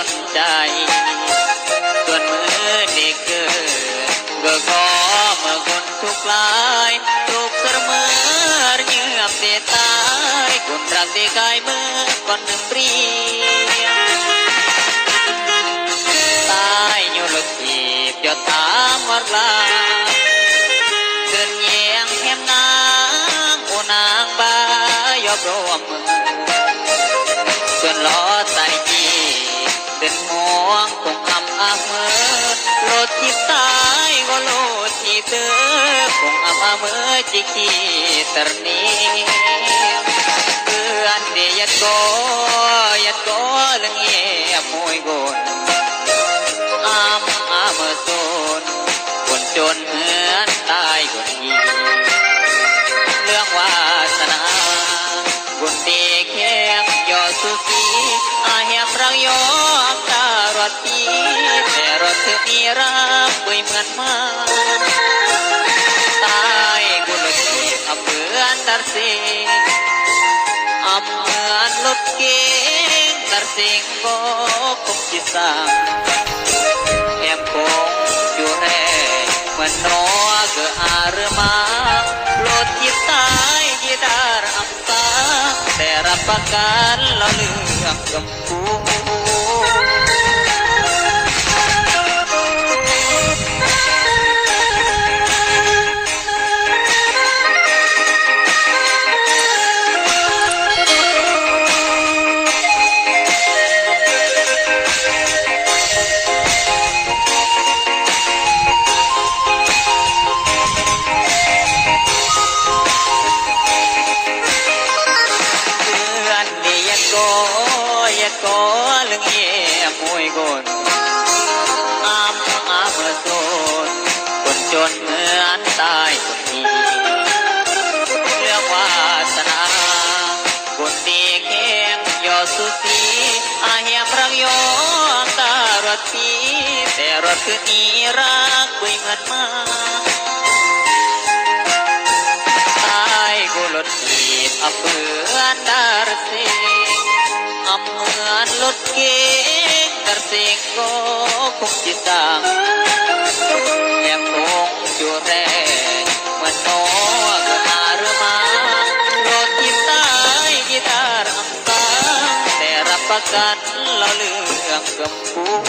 นใจส่วนมือเด็กเกิดก็ขอเมื่อคนทุกลายทุกเสมอเงียบเสียตายคนรักเด็กกายเมื่อก่อนหนึ่งปรีตายอยู่ลึกทีบจะถามว่าลาเดินเยียงแหมนางโอนางบายอบรวมส่วนล้อใส่จีเดินมองคงอับเมื่อโลดที่ตายก็โลดที่เธอคงอับเมื่อจิกีตรนีเพื่อนเดียดก็เรื่องเงียบมวยกนเมื่อโซนคนจนเหมือนตายคนยีเรื่องวาสนาคนดีแค่ยอสุสีอาแหมรังยอตารถทีแต่รถเธอมีรักเปื่อยเหมือนมาตายกุลทีอับเพื่อนดัรเซอับเหมือนรถเก๋งดัรเซงก็คงจิตสามแก้มคงอยู่แน่เหมือนนอเกิดอาเรือมาโลดที่ตายกีตาร์อับตาแต่รับประกันเราเลือกกำพูก็เรื่องเงียบมวยกนเมื่อโซนคนจนเหมือนตายคนดีเรื่องวาสนาคนดีแข็งยอสุสีอาแหมรังยอตารถทีแต่รถคือนี้รักเปื่อยเหมือนมาตายกุลทีบอับเปือนดารเซอับเหมือนรถเก๋งดัรเซงก็คงจิตสางแอบคงอยู่แรงเหมือนนกก็อาเรือมารถที่ตายกีตาร์อับตาแต่รับประกันเราเลือกกับผู้